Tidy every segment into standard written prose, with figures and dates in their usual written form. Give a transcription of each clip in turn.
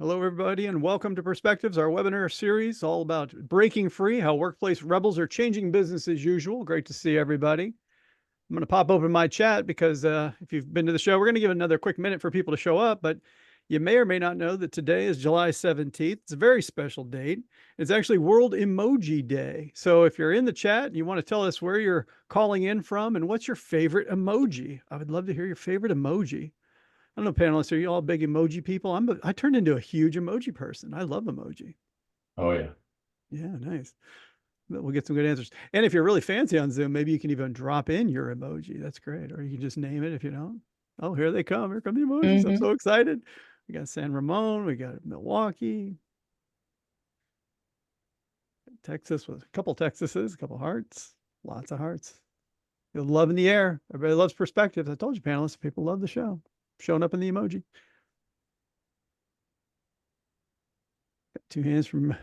Hello, everybody, and welcome to Perspectives, our webinar series all about breaking free, how workplace rebels are changing business as usual. Great to see everybody. I'm going to pop open my chat because if you've been to the show, we're going to give another quick minute for people to show up. But you may or may not know that today is July 17th. It's a very special date. It's actually World Emoji Day. So if you're in the chat and you want to tell us where you're calling in from and what's your favorite emoji, I would love to hear your favorite emoji. I don't know, panelists, are you all big emoji people? I turned into a huge emoji person. I love emoji. Oh, yeah. Yeah, nice. We'll get some good answers. And if you're really fancy on Zoom, maybe you can even drop in your emoji. That's great. Or you can just name it if you don't. Oh, here they come. Here come the emojis. I'm so excited. We got San Ramon. We got Milwaukee. Texas with a couple Texases, a couple hearts, lots of hearts. You'll love in the air. Everybody loves perspectives. I told you, panelists, people love the show. Showing up in the emoji. Got two hands from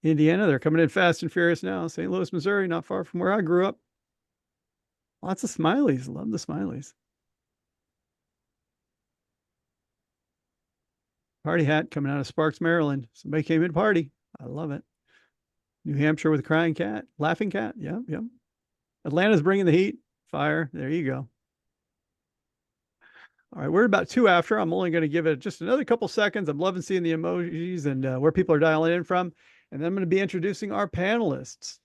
Indiana. They're coming in fast and furious now. St. Louis, Missouri, not far from where I grew up. Lots of smileys. Love the smileys. Party hat coming out of Sparks, Maryland. Somebody came in to party. I love it. New Hampshire with a crying cat, laughing cat. Yeah, yeah. Atlanta's bringing the heat. Fire. There you go. All right, we're about 2 after. I'm only going to give it just another couple seconds. I'm loving seeing the emojis and where people are dialing in from. And then I'm going to be introducing our panelists.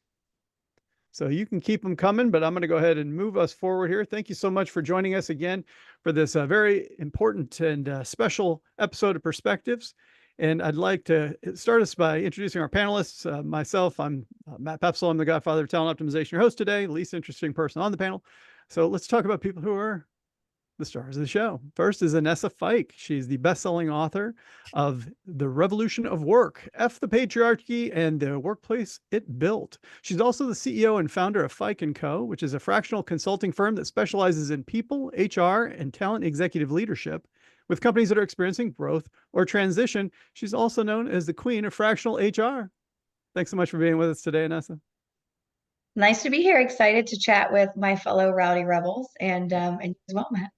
So you can keep them coming, but I'm going to go ahead and move us forward here. Thank you so much for joining us again for this very important and special episode of Perspectives. And I'd like to start us by introducing our panelists. Myself, I'm Matt Pepsel. I'm the godfather of talent optimization, your host today, the least interesting person on the panel. So let's talk about people who are the stars of the show. First is Anessa Fike. She's the best-selling author of The Revolution of Work, F the Patriarchy and the Workplace It Built. She's also the CEO and founder of Fike & Co., which is a fractional consulting firm that specializes in people, HR, and talent executive leadership with companies that are experiencing growth or transition. She's also known as the queen of fractional HR. Thanks so much for being with us today, Anessa. Nice to be here. Excited to chat with my fellow rowdy rebels and as well, Matt.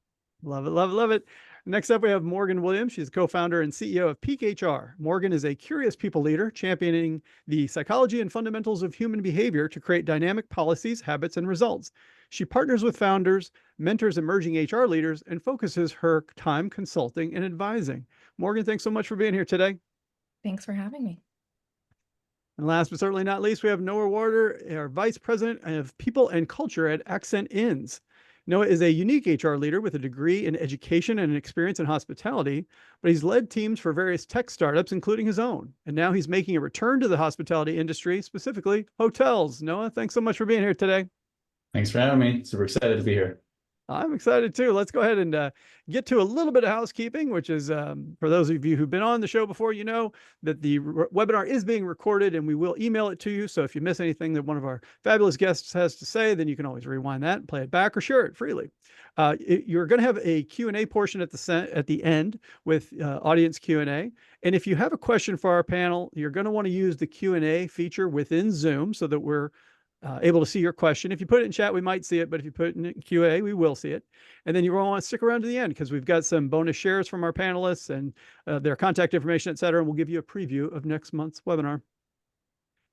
Love it, love it, love it. Next up, we have Morgan Williams. She's co-founder and CEO of Peak HR. Morgan is a curious people leader, championing the psychology and fundamentals of human behavior to create dynamic policies, habits, and results. She partners with founders, mentors emerging HR leaders, and focuses her time consulting and advising. Morgan, thanks so much for being here today. Thanks for having me. And last but certainly not least, we have Noah Warder, our Vice President of People and Culture at Accent Inns. Noah is a unique HR leader with a degree in education and an experience in hospitality, but he's led teams for various tech startups, including his own. And now he's making a return to the hospitality industry, specifically hotels. Noah, thanks so much for being here today. Thanks for having me. Super excited to be here. I'm excited too. Let's go ahead and get to a little bit of housekeeping, which is for those of you who've been on the show before, you know that the webinar is being recorded and we will email it to you. So if you miss anything that one of our fabulous guests has to say, then you can always rewind that and play it back or share it freely. You're going to have a Q&A portion at the end with audience Q&A. And if you have a question for our panel, you're going to want to use the Q&A feature within Zoom so that we're able to see your question. If you put it in chat, we might see it, but if you put it in QA, we will see it. And then you're going to want to stick around to the end because we've got some bonus shares from our panelists and their contact information, et cetera, and we'll give you a preview of next month's webinar.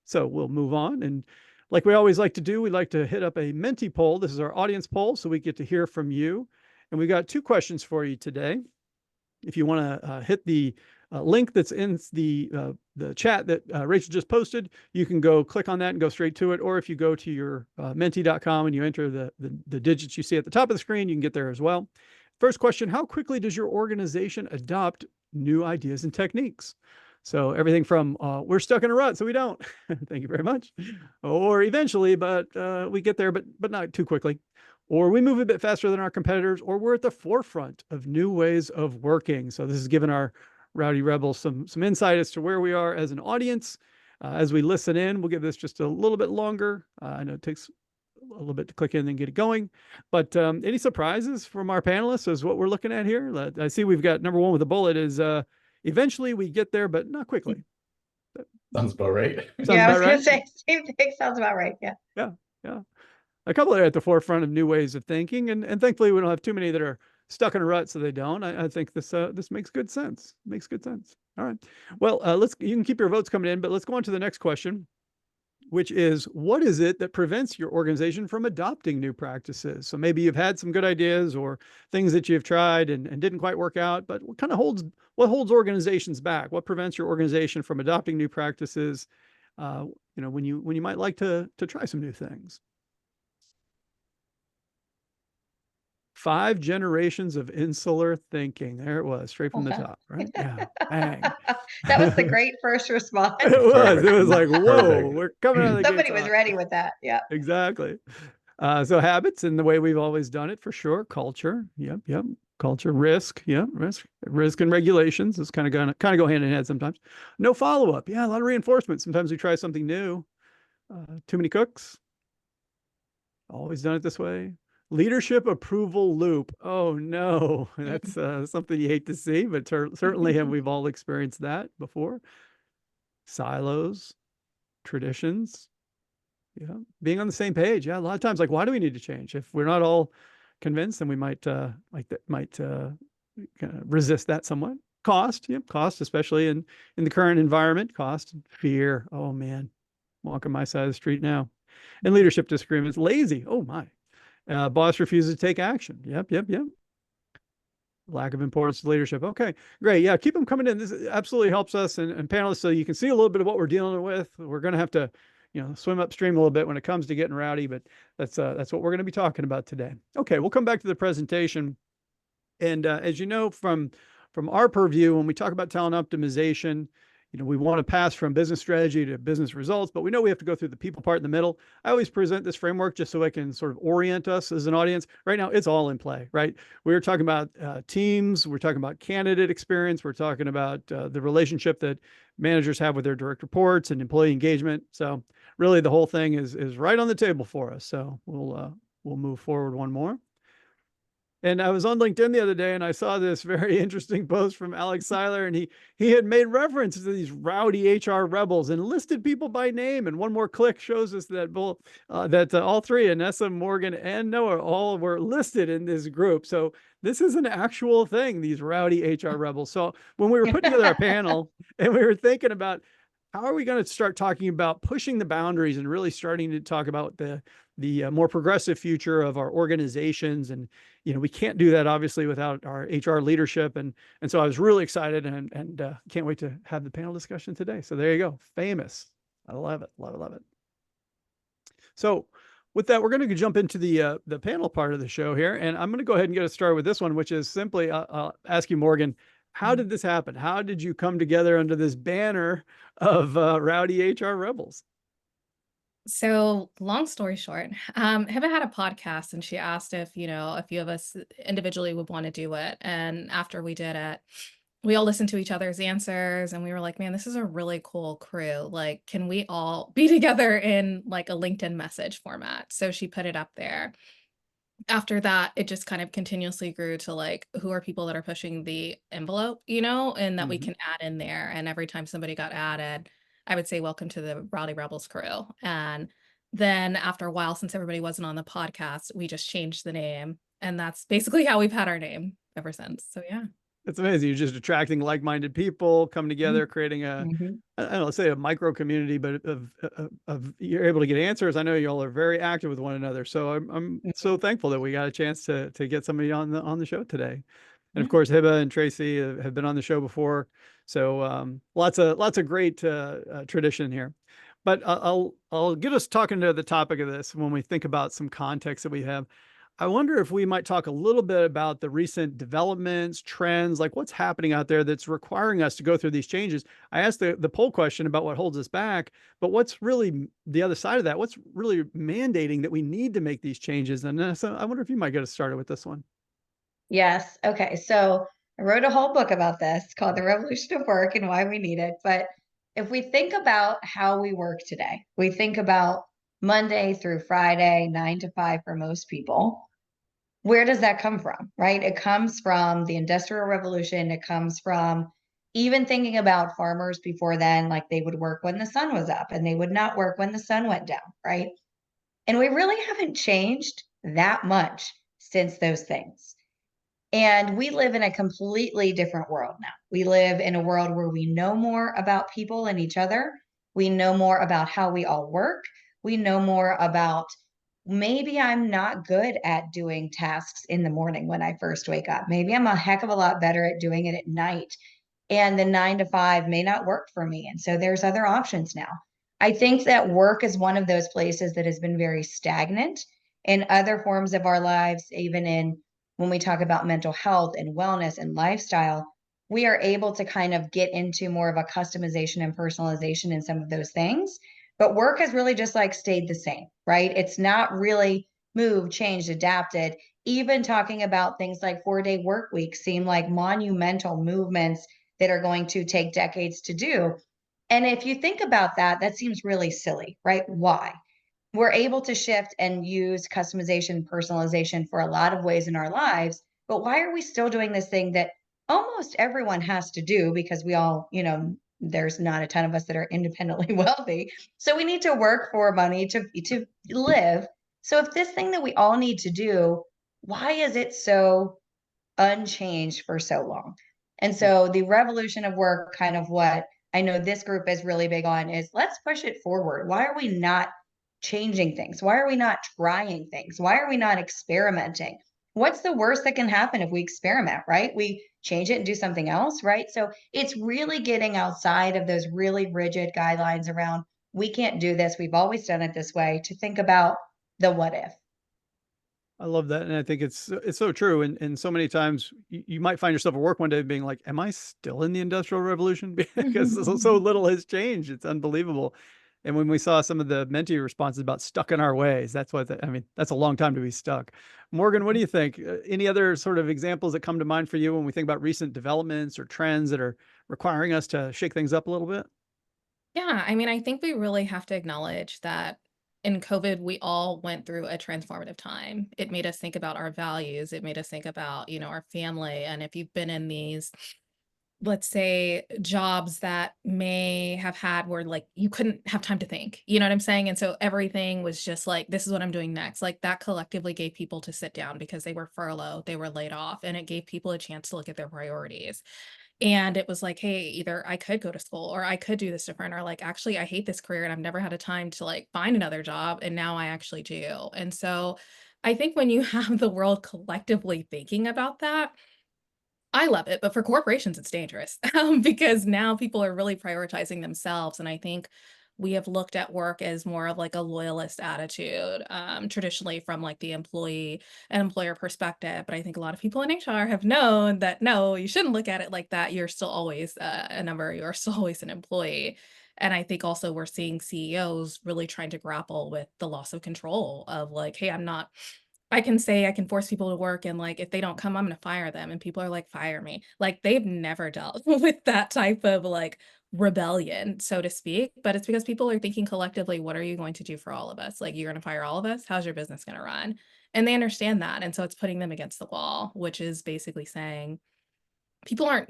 So we'll move on. And like we always like to do, we like to hit up a Menti poll. This is our audience poll, so we get to hear from you. And we got 2 questions for you today. If you want to hit the link that's in the chat that Rachel just posted, you can go click on that and go straight to it. Or if you go to your menti.com and you enter the digits you see at the top of the screen, you can get there as well. First question, how quickly does your organization adopt new ideas and techniques? So everything from we're stuck in a rut, so we don't. Thank you very much. Or eventually, but we get there, but not too quickly. Or we move a bit faster than our competitors, or we're at the forefront of new ways of working. So this has given our Rowdy Rebels some insight as to where we are as an audience. As we listen in, we'll give this just a little bit longer. I know it takes a little bit to click in and get it going. But any surprises from our panelists is what we're looking at here? I see we've got number 1 with a bullet is eventually we get there, but not quickly. Sounds about right. Yeah, I was going to say, same thing. Sounds about right. Yeah. Yeah. Yeah. A couple that are at the forefront of new ways of thinking. And thankfully, we don't have too many that are stuck in a rut so they don't. I think this makes good sense. Makes good sense. All right. Well, you can keep your votes coming in, but let's go on to the next question, which is, what is it that prevents your organization from adopting new practices? So maybe you've had some good ideas or things that you've tried and didn't quite work out, but what holds organizations back? What prevents your organization from adopting new practices? When you might like to try some new things. 5 generations of insular thinking. There it was, straight from the top, right? Yeah, bang. That was the great first response. It was. Perfect. It was like, whoa, Perfect. we're coming out of the Somebody gates was hot. ready with that. Yeah. Exactly. So habits and the way we've always done it, for sure. Culture. Yep. Culture. Risk. Yeah. Risk and regulations is kind of go hand in hand sometimes. No follow-up. Yeah, a lot of reinforcement. Sometimes we try something new. Too many cooks. Always done it this way. Leadership approval loop. Oh no, that's something you hate to see, but certainly we've all experienced that before. Silos, traditions, yeah, being on the same page. Yeah, a lot of times, like, why do we need to change? If we're not all convinced, then we might resist that somewhat. Cost, cost, especially in the current environment. Cost, fear. Oh man, walking my side of the street now. And leadership disagreements. Lazy. Oh my. Boss refuses to take action. Yep. Lack of importance to leadership. Okay, great. Yeah, keep them coming in. This absolutely helps us and panelists, so you can see a little bit of what we're dealing with. We're going to have to, swim upstream a little bit when it comes to getting rowdy, but that's what we're going to be talking about today. Okay, we'll come back to the presentation. And as you know, from our purview, when we talk about talent optimization, we want to pass from business strategy to business results, but we know we have to go through the people part in the middle. I always present this framework just so I can sort of orient us as an audience. Right now, it's all in play, right? We're talking about teams. We're talking about candidate experience. We're talking about the relationship that managers have with their direct reports and employee engagement. So really, the whole thing is right on the table for us. So we'll move forward one more. And I was on LinkedIn the other day and I saw this very interesting post from Alex Seiler, and he had made reference to these rowdy HR rebels and listed people by name. And one more click shows us that all three, Anessa, Morgan, and Noah, all were listed in this group. So this is an actual thing, these rowdy HR rebels. So when we were putting together our panel and we were thinking about how are we going to start talking about pushing the boundaries and really starting to talk about the more progressive future of our organizations. And, we can't do that obviously without our HR leadership. And so I was really excited and can't wait to have the panel discussion today. So there you go. Famous. I love it. Love it. So with that, we're going to jump into the panel part of the show here. And I'm going to go ahead and get us started with this one, which is simply, I'll ask you, Morgan, how did this happen? How did you come together under this banner of rowdy HR rebels? So long story short, Hiba had a podcast and she asked if, a few of us individually would want to do it. And after we did it, we all listened to each other's answers and we were like, man, this is a really cool crew. Like, can we all be together in like a LinkedIn message format? So she put it up there. After that, it just kind of continuously grew to like, who are people that are pushing the envelope, and that we can add in there. And every time somebody got added, I would say, welcome to the Rowdy Rebels crew. And then after a while, since everybody wasn't on the podcast, we just changed the name. And that's basically how we've had our name ever since. So yeah. It's amazing. You're just attracting like-minded people, coming together, creating I don't know, let's say a micro community, but of you're able to get answers. I know you all are very active with one another. So I'm so thankful that we got a chance to get somebody on the show today. And of course, Hiba and Tracy have been on the show before. So lots of great tradition here. But I'll get us talking to the topic of this when we think about some context that we have. I wonder if we might talk a little bit about the recent developments, trends, like what's happening out there that's requiring us to go through these changes. I asked the poll question about what holds us back, but what's really the other side of that? What's really mandating that we need to make these changes? And so I wonder if you might get us started with this one. Yes. Okay. So I wrote a whole book about this called The Revolution of Work and Why We Need It. But if we think about how we work today, we think about Monday through Friday, 9 to 5 for most people. Where does that come from, right? It comes from the Industrial Revolution. It comes from even thinking about farmers before then, like they would work when the sun was up and they would not work when the sun went down, right? And we really haven't changed that much since those things. And we live in a completely different world now. We live in a world where we know more about people and each other. We know more about how we all work. We know more about, maybe I'm not good at doing tasks in the morning when I first wake up. Maybe I'm a heck of a lot better at doing it at night. And the 9 to 5 may not work for me. And so there's other options now. I think that work is one of those places that has been very stagnant in other forms of our lives, even in when we talk about mental health and wellness and lifestyle. We are able to kind of get into more of a customization and personalization in some of those things. But work has really just like stayed the same, right? It's not really moved, changed, adapted. Even talking about things like 4-day work weeks seem like monumental movements that are going to take decades to do. And if you think about that, that seems really silly, right? Why? We're able to shift and use customization, personalization for a lot of ways in our lives. But why are we still doing this thing that almost everyone has to do, because we all, there's not a ton of us that are independently wealthy. So we need to work for money to live. So if this thing that we all need to do, why is it so unchanged for so long? And so the revolution of work, kind of what I know this group is really big on, is let's push it forward. Why are we not changing things? Why are we not trying things? Why are we not experimenting? What's the worst that can happen if we experiment, right? We change it and do something else, right? So it's really getting outside of those really rigid guidelines around, we can't do this, we've always done it this way, to think about the what if. I love that, and I think it's so true. And so many times you might find yourself at work one day being like, "Am I still in the Industrial Revolution?" Because so little has changed. It's unbelievable. And when we saw some of the Menti responses about stuck in our ways, that's what I mean. That's a long time to be stuck. Morgan, what do you think? Any other sort of examples that come to mind for you when we think about recent developments or trends that are requiring us to shake things up a little bit? Yeah, I mean, I think we really have to acknowledge that in COVID, we all went through a transformative time. It made us think about our values. It made us think about, our family. And if you've been in these, let's say, jobs that may have had where like you couldn't have time to think, you know what I'm saying? And so everything was just like, this is what I'm doing next. Like that collectively gave people to sit down because they were furloughed, they were laid off, and it gave people a chance to look at their priorities. And it was like, hey, either I could go to school or I could do this different, or like, actually, I hate this career and I've never had a time to like find another job. And now I actually do. And so I think when you have the world collectively thinking about that, I love it, but for corporations, it's dangerous because now people are really prioritizing themselves. And I think we have looked at work as more of like a loyalist attitude, traditionally from like the employee and employer perspective. But I think a lot of people in HR have known that no, you shouldn't look at it like that. You're still always a number, you're still always an employee. And I think also we're seeing CEOs really trying to grapple with the loss of control of like, hey, I can say I can force people to work and like if they don't come, I'm gonna fire them. And people are like, fire me. Like they've never dealt with that type of like rebellion, so to speak. But it's because people are thinking collectively, what are you going to do for all of us? Like you're gonna fire all of us? How's your business gonna run? And they understand that. And so it's putting them against the wall, which is basically saying people aren't,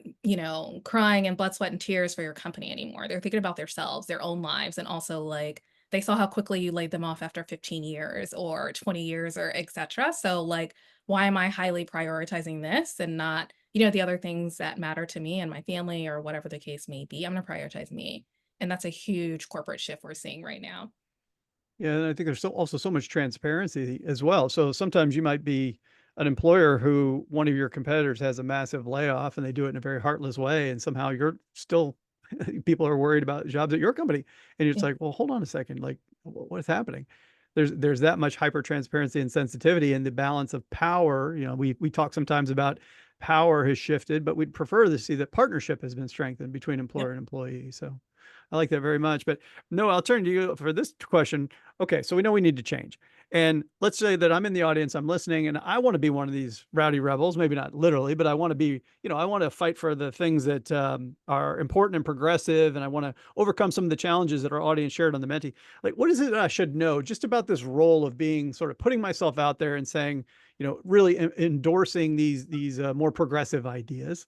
crying in blood, sweat, and tears for your company anymore. They're thinking about themselves, their own lives, and also like they saw how quickly you laid them off after 15 years or 20 years or etc. So like, why am I highly prioritizing this and not, the other things that matter to me and my family or whatever the case may be? I'm going to prioritize me. And that's a huge corporate shift we're seeing right now. Yeah, and I think there's also so much transparency as well. So sometimes you might be an employer who one of your competitors has a massive layoff and they do it in a very heartless way, and somehow you're still people are worried about jobs at your company, and you're just Yeah. like, well, hold on a second, like what is happening? There's that much hyper transparency and sensitivity, and the balance of power. We talk sometimes about power has shifted, but we'd prefer to see that partnership has been strengthened between employer Yep. and employee. So I like that very much. But no, I'll turn to you for this question. Okay, so we know we need to change. And let's say that I'm in the audience, I'm listening, and I want to be one of these rowdy rebels, maybe not literally, but I want to be, I want to fight for the things that are important and progressive. And I want to overcome some of the challenges that our audience shared on the Menti. Like, what is it I should know just about this role of being sort of putting myself out there and saying, really endorsing these more progressive ideas?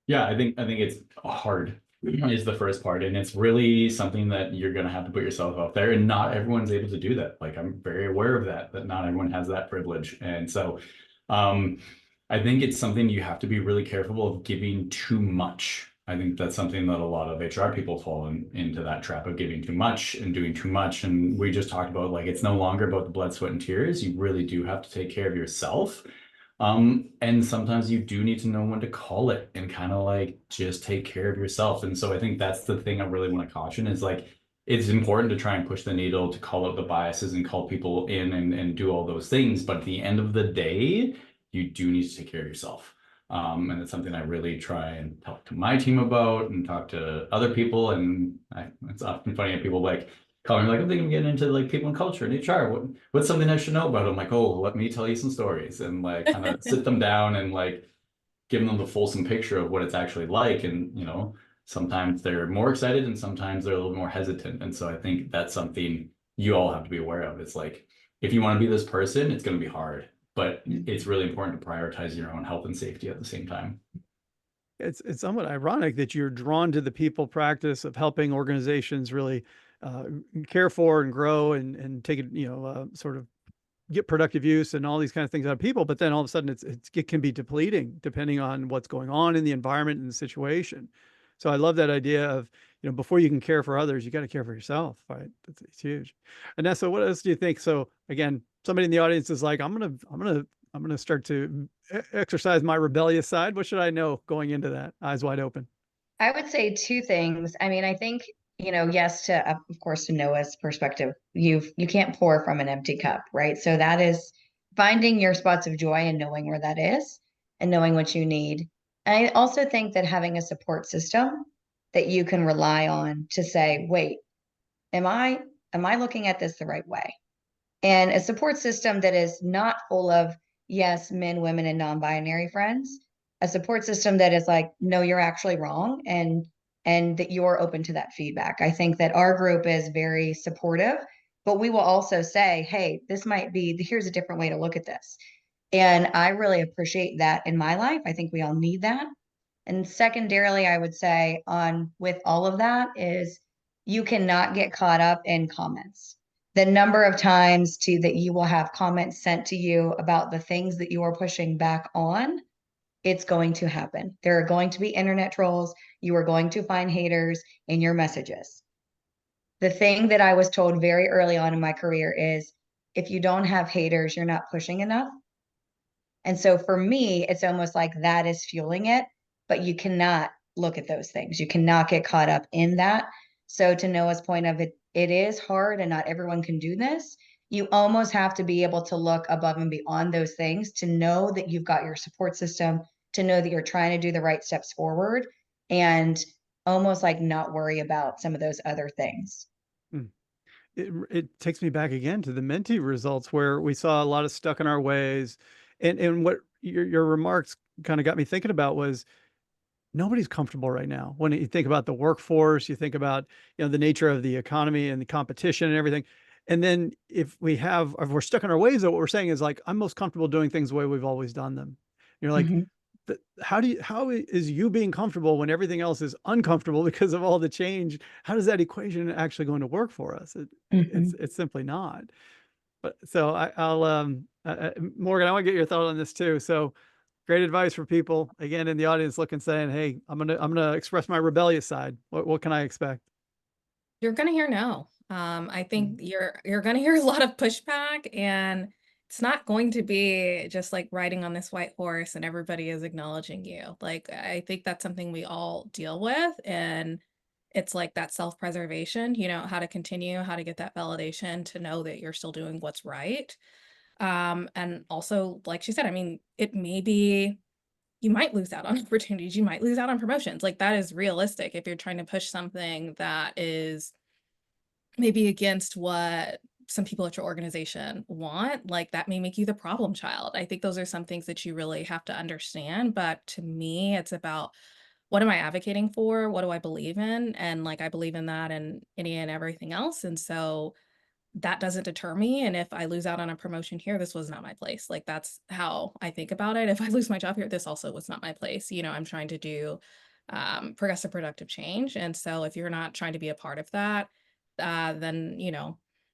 Yeah, I think it's hard is the first part, and it's really something that you're gonna have to put yourself out there, and not everyone's able to do that. Like I'm very aware of that not everyone has that privilege, and so um I think it's something you have to be really careful of giving too much. I think that's something that a lot of HR people fall into that trap of giving too much and doing too much. And we just talked about, like, it's no longer about the blood, sweat, and tears. You really do have to take care of yourself. And sometimes you do need to know when to call it and kind of like just take care of yourself. And so I think that's the thing I really want to caution is like, it's important to try and push the needle to call out the biases and call people in and do all those things. But at the end of the day, you do need to take care of yourself. And it's something I really try and talk to my team about and talk to other people. And it's often funny when people like call me like, I'm thinking of getting into like people and culture and HR. What's something I should know about? I'm like, oh, let me tell you some stories and like kind of sit them down and like give them the fulsome picture of what it's actually like. And, you know, sometimes they're more excited and sometimes they're a little more hesitant. And so I think that's something you all have to be aware of. It's like, if you want to be this person, it's going to be hard, but it's really important to prioritize your own health and safety at the same time. It's somewhat ironic that you're drawn to the people practice of helping organizations really care for and grow and take it, sort of get productive use and all these kind of things out of people. But then all of a sudden it can be depleting depending on what's going on in the environment and the situation. So I love that idea of, before you can care for others, you got to care for yourself, right? It's huge. Anessa, what else do you think? So again, somebody in the audience is like, I'm going to start to exercise my rebellious side. What should I know going into that? Eyes wide open. I would say two things. I mean, I think, yes, to of course, to Noah's perspective, you can't pour from an empty cup, right? So that is finding your spots of joy and knowing where that is and knowing what you need. And I also think that having a support system that you can rely on to say, wait, am I looking at this the right way? And a support system that is not full of, yes, men, women, and non-binary friends, a support system that is like, no, you're actually wrong, and that you're open to that feedback. I think that our group is very supportive, but we will also say, hey, this might be, here's a different way to look at this. And I really appreciate that in my life. I think we all need that. And secondarily, I would say on with all of that is you cannot get caught up in comments. The number of times that you will have comments sent to you about the things that you are pushing back on, it's going to happen. There are going to be internet trolls. You are going to find haters in your messages. The thing that I was told very early on in my career is if you don't have haters, you're not pushing enough. And so for me, it's almost like that is fueling it, but you cannot look at those things. You cannot get caught up in that. So to Noah's point of it, it is hard and not everyone can do this. You almost have to be able to look above and beyond those things to know that you've got your support system, to know that you're trying to do the right steps forward and almost like not worry about some of those other things. It takes me back again to the Menti results where we saw a lot of stuck in our ways. And what your remarks kind of got me thinking about was nobody's comfortable right now. When you think about the workforce, you think about, the nature of the economy and the competition and everything. And then if we're stuck in our ways, what we're saying is like, I'm most comfortable doing things the way we've always done them. You're like, how is you being comfortable when everything else is uncomfortable because of all the change? How does that equation actually going to work for us? It's simply not. But so I'll Morgan, I want to get your thought on this too. So great advice for people again in the audience looking, saying, hey, I'm gonna express my rebellious side. What can I expect? You're gonna hear no. I think you're gonna hear a lot of pushback, and it's not going to be just like riding on this white horse and everybody is acknowledging you. Like I think that's something we all deal with, and it's like that self-preservation, how to continue, how to get that validation to know that you're still doing what's right. And also, like she said, I mean, it may be you might lose out on opportunities, you might lose out on promotions. Like that is realistic if you're trying to push something that is maybe against what some people at your organization want, like that may make you the problem child. I think those are some things that you really have to understand. But to me, it's about what am I advocating for? What do I believe in? And like I believe in that and any and everything else. And so that doesn't deter me. And if I lose out on a promotion here, this was not my place. Like that's how I think about it. If I lose my job here, this also was not my place. I'm trying to do progressive productive change. And so if you're not trying to be a part of that, then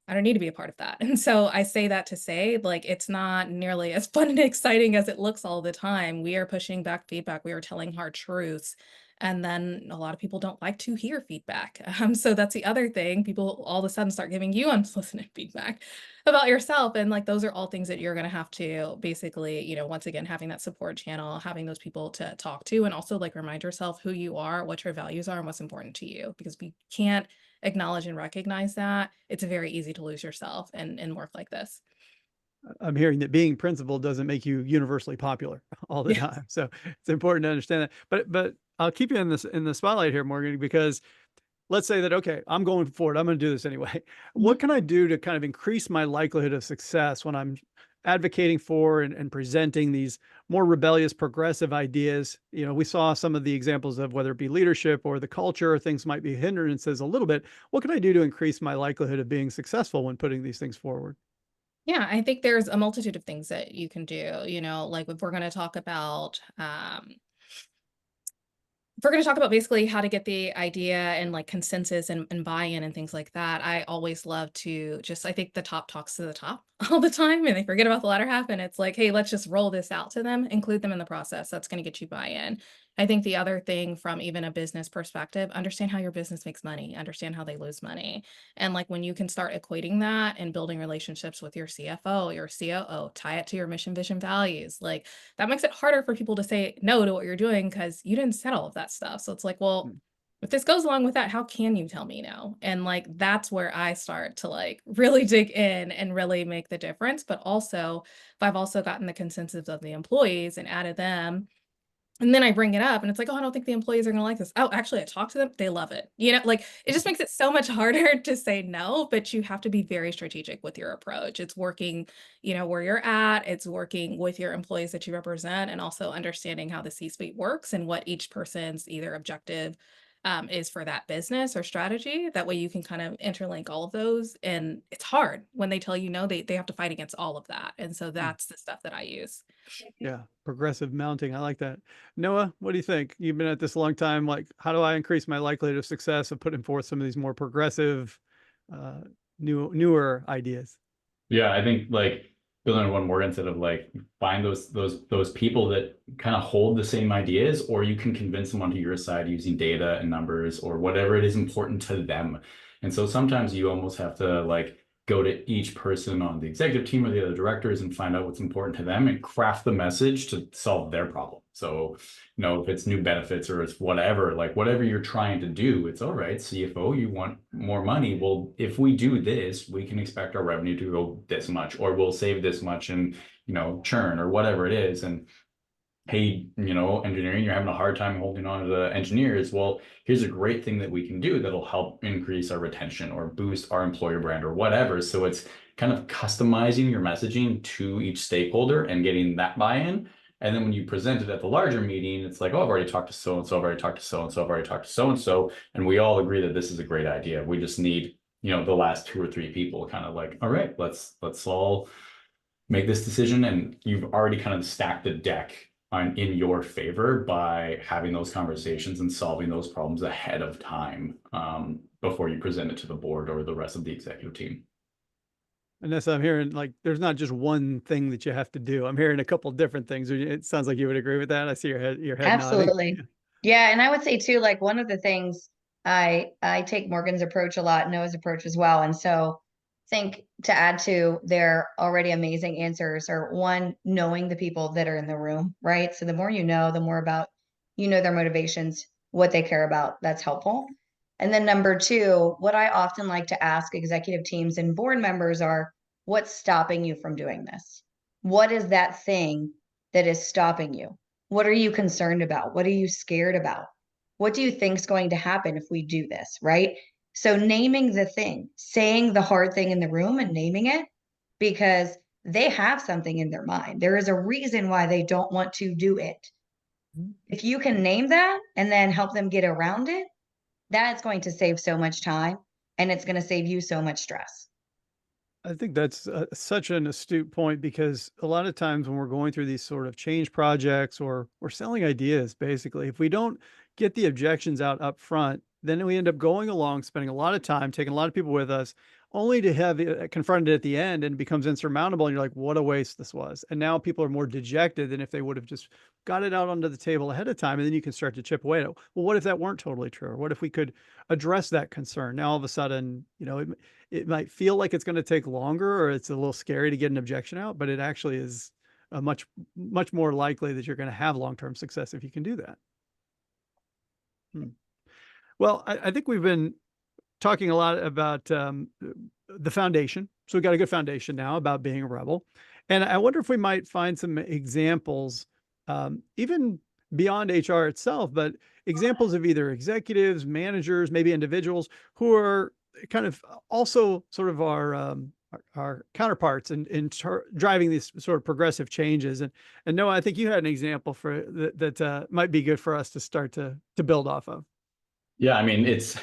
I don't need to be a part of that. And so I say that to say, like, it's not nearly as fun and exciting as it looks all the time. We are pushing back feedback. We are telling hard truths. And then a lot of people don't like to hear feedback. So that's the other thing. People all of a sudden start giving you unsolicited feedback about yourself. And like, those are all things that you're going to have to basically, once again, having that support channel, having those people to talk to, and also like remind yourself who you are, what your values are, and what's important to you. Because we can't acknowledge and recognize that, it's very easy to lose yourself in work like this. I'm hearing that being principled doesn't make you universally popular all the Yeah. time. So it's important to understand that. But I'll keep you in the spotlight here, Morgan, because let's say that, okay, I'm going forward. I'm going to do this anyway. What can I do to kind of increase my likelihood of success when I'm advocating for and presenting these more rebellious, progressive ideas? We saw some of the examples of whether it be leadership or the culture, or things might be hindrances a little bit. What can I do to increase my likelihood of being successful when putting these things forward? Yeah, I think there's a multitude of things that you can do, like if we're going to talk about if we're going to talk about basically how to get the idea and like consensus and buy-in and things like that, I always love to I think the top talks to the top all the time and they forget about the latter half. And it's like, hey, let's just roll this out to them, include them in the process. That's going to get you buy-in. I think the other thing from even a business perspective, understand how your business makes money, understand how they lose money. And like when you can start equating that and building relationships with your CFO, your COO, tie it to your mission, vision, values, like that makes it harder for people to say no to what you're doing because you didn't set all of that stuff. So it's like, well, if this goes along with that, how can you tell me no? And like that's where I start to like really dig in and really make the difference. But also, if I've also gotten the consensus of the employees and added them, and then I bring it up and it's like, oh, I don't think the employees are going to like this. Oh, actually, I talked to them. They love it. Like it just makes it so much harder to say no, but you have to be very strategic with your approach. It's working, where you're at. It's working with your employees that you represent and also understanding how the C-suite works and what each person's either objective is for that business or strategy. That way you can kind of interlink all of those. And it's hard when they tell you no, they have to fight against all of that. And so that's the stuff that I use. Yeah, progressive mounting. I like that. Noah, what do you think? You've been at this a long time. Like, how do I increase my likelihood of success of putting forth some of these more progressive, newer ideas? Yeah, I think like building on one more instead of like find those people that kind of hold the same ideas, or you can convince them onto your side using data and numbers or whatever it is important to them. And so sometimes you almost have to like go to each person on the executive team or the other directors and find out what's important to them and craft the message to solve their problem. So, if it's new benefits or it's whatever, like whatever you're trying to do, it's all right, CFO, you want more money. Well, if we do this, we can expect our revenue to go this much, or we'll save this much in, churn or whatever it is. And hey, engineering, you're having a hard time holding on to the engineers. Well, here's a great thing that we can do that'll help increase our retention or boost our employer brand or whatever. So it's kind of customizing your messaging to each stakeholder and getting that buy-in. And then when you present it at the larger meeting, it's like, oh, I've already talked to so-and-so, I've already talked to so-and-so, I've already talked to so-and-so, and we all agree that this is a great idea. We just need, the last 2 or 3 people kind of like, all right, let's all make this decision. And you've already kind of stacked the deck in your favor by having those conversations and solving those problems ahead of time before you present it to the board or the rest of the executive team. And that's, I'm hearing like, there's not just one thing that you have to do. I'm hearing a couple different things. It sounds like you would agree with that. I see your head nodding. Absolutely. Yeah. And I would say too, like one of the things I take Morgan's approach a lot, Noah's approach as well. And so think to add to their already amazing answers, or one, knowing the people that are in the room, right? So the more the more about, their motivations, what they care about, that's helpful. And then number 2, what I often like to ask executive teams and board members are, what's stopping you from doing this? What is that thing that is stopping you? What are you concerned about? What are you scared about? What do you think is going to happen if we do this, right? So naming the thing, saying the hard thing in the room and naming it, because they have something in their mind. There is a reason why they don't want to do it. If you can name that and then help them get around it, that's going to save so much time and it's going to save you so much stress. I think that's such an astute point, because a lot of times when we're going through these sort of change projects or we're selling ideas, basically, if we don't get the objections out up front, then we end up going along, spending a lot of time, taking a lot of people with us, only to have it confronted at the end and it becomes insurmountable. And you're like, what a waste this was. And now people are more dejected than if they would have just got it out onto the table ahead of time. And then you can start to chip away at it. Well, what if that weren't totally true? Or what if we could address that concern? Now, all of a sudden, it might feel like it's going to take longer or it's a little scary to get an objection out, but it actually is a much more likely that you're going to have long-term success if you can do that. Well, I think we've been talking a lot about the foundation. So we've got a good foundation now about being a rebel. And I wonder if we might find some examples, even beyond HR itself, but examples of either executives, managers, maybe individuals who are kind of also sort of our counterparts in driving these sort of progressive changes. And Noah, I think you had an example for that might be good for us to start to build off of. Yeah, I mean, it's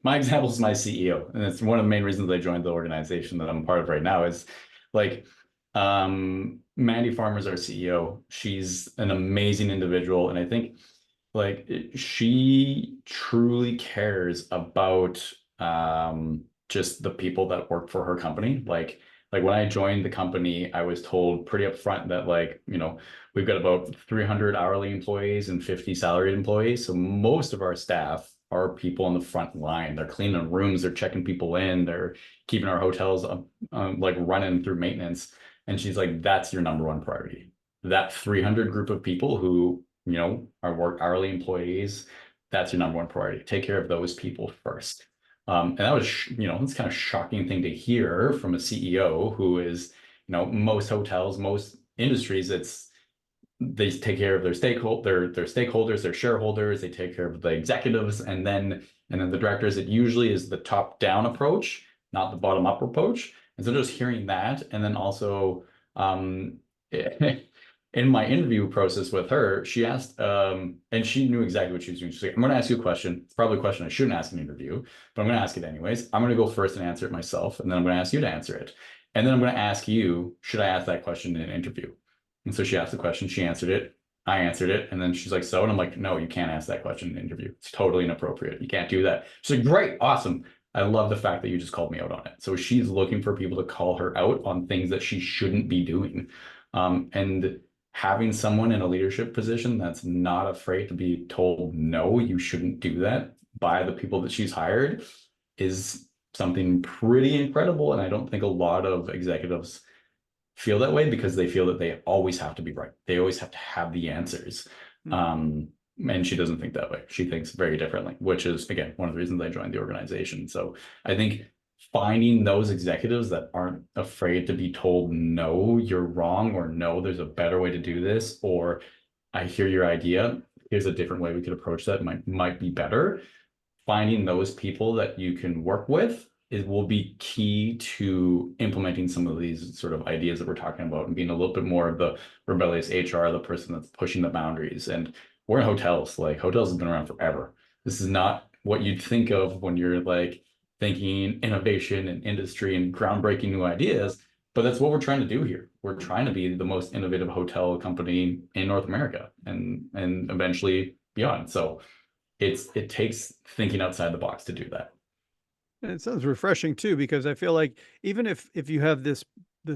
my example is my CEO, and it's one of the main reasons I joined the organization that I'm part of right now. Is like, Mandy Farmer's our CEO. She's an amazing individual, and I think like she truly cares about just the people that work for her company. Like when I joined the company, I was told pretty upfront that we've got about 300 hourly employees and 50 salaried employees. So most of our staff are people on the front line. They're cleaning rooms, they're checking people in, they're keeping our hotels like running through maintenance. And she's like, that's your number one priority. That 300 group of people who, are hourly employees, that's your number one priority. Take care of those people first. And that was, it's kind of shocking thing to hear from a CEO who is, most hotels, most industries, they take care of their stakeholders, their shareholders, they take care of the executives, and then the directors. It usually is the top-down approach, not the bottom-up approach. And so just hearing that, and then also in my interview process with her, she asked, and she knew exactly what she was doing. She's like, I'm going to ask you a question. It's probably a question I shouldn't ask in an interview, but I'm going to ask it anyways. I'm going to go first and answer it myself, and then I'm going to ask you to answer it. And then I'm going to ask you, should I ask that question in an interview? And so she asked the question, she answered it, I answered it, and then she's like, so, and I'm like, no, you can't ask that question in an interview. It's totally inappropriate. You can't do that. She's like, great, awesome. I love the fact that you just called me out on it. So she's looking for people to call her out on things that she shouldn't be doing. And having someone in a leadership position that's not afraid to be told, no, you shouldn't do that by the people that she's hired is something pretty incredible. And I don't think a lot of executives feel that way because they feel that they always have to be right. They always have to have the answers. And she doesn't think that way. She thinks very differently, which is, again, one of the reasons I joined the organization. So I think finding those executives that aren't afraid to be told, no, you're wrong, or no, there's a better way to do this, or I hear your idea, here's a different way we could approach that, might be better. Finding those people that you can work with will be key to implementing some of these sort of ideas that we're talking about and being a little bit more of the rebellious HR, the person that's pushing the boundaries. And we're in hotels. Like, hotels have been around forever. This is not what you'd think of when you're like thinking innovation and industry and groundbreaking new ideas, but that's what we're trying to do here. We're trying to be the most innovative hotel company in North America and eventually beyond. So it takes thinking outside the box to do that. And it sounds refreshing too, because I feel like even if you have this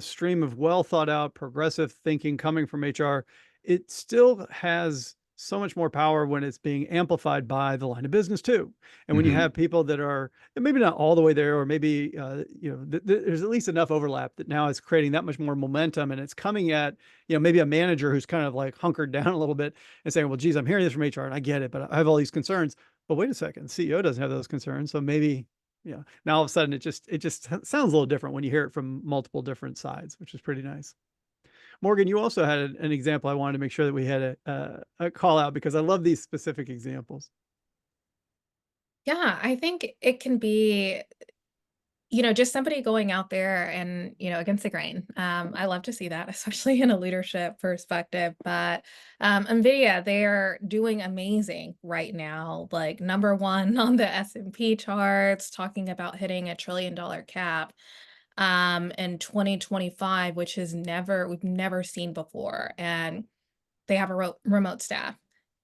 stream of well thought out progressive thinking coming from HR, it still has so much more power when it's being amplified by the line of business too. And when you have people that are maybe not all the way there, or maybe there's at least enough overlap that now it's creating that much more momentum, and it's coming at maybe a manager who's kind of like hunkered down a little bit and saying, well, geez, I'm hearing this from HR and I get it, but I have all these concerns. But wait a second, the CEO doesn't have those concerns, so maybe now all of a sudden it just sounds a little different when you hear it from multiple different sides, which is pretty nice. Morgan, you also had an example. I wanted to make sure that we had a call out because I love these specific examples. Yeah, I think it can be, just somebody going out there and, against the grain. I love to see that, especially in a leadership perspective. But NVIDIA, they're doing amazing right now, like number one on the S&P charts, talking about hitting $1 trillion cap in 2025, which we've never seen before. And they have a remote staff.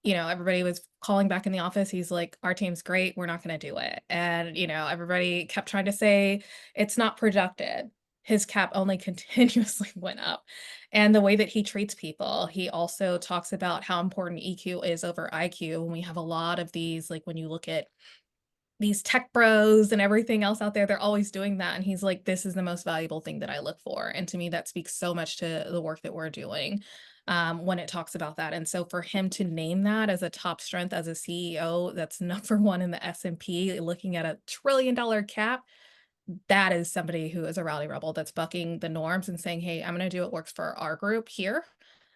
everybody was calling back in the office. He's like, our team's great. We're not going to do it. And, everybody kept trying to say it's not productive. His cap only continuously went up. And the way that he treats people, he also talks about how important EQ is over IQ. And we have a lot of these, like when you look at these tech bros and everything else out there, they're always doing that. And he's like, this is the most valuable thing that I look for. And to me, that speaks so much to the work that we're doing when it talks about that. And so for him to name that as a top strength as a CEO, that's number one in the S&P, looking at $1 trillion cap, that is somebody who is a rowdy rebel that's bucking the norms and saying, hey, I'm going to do what works for our group here.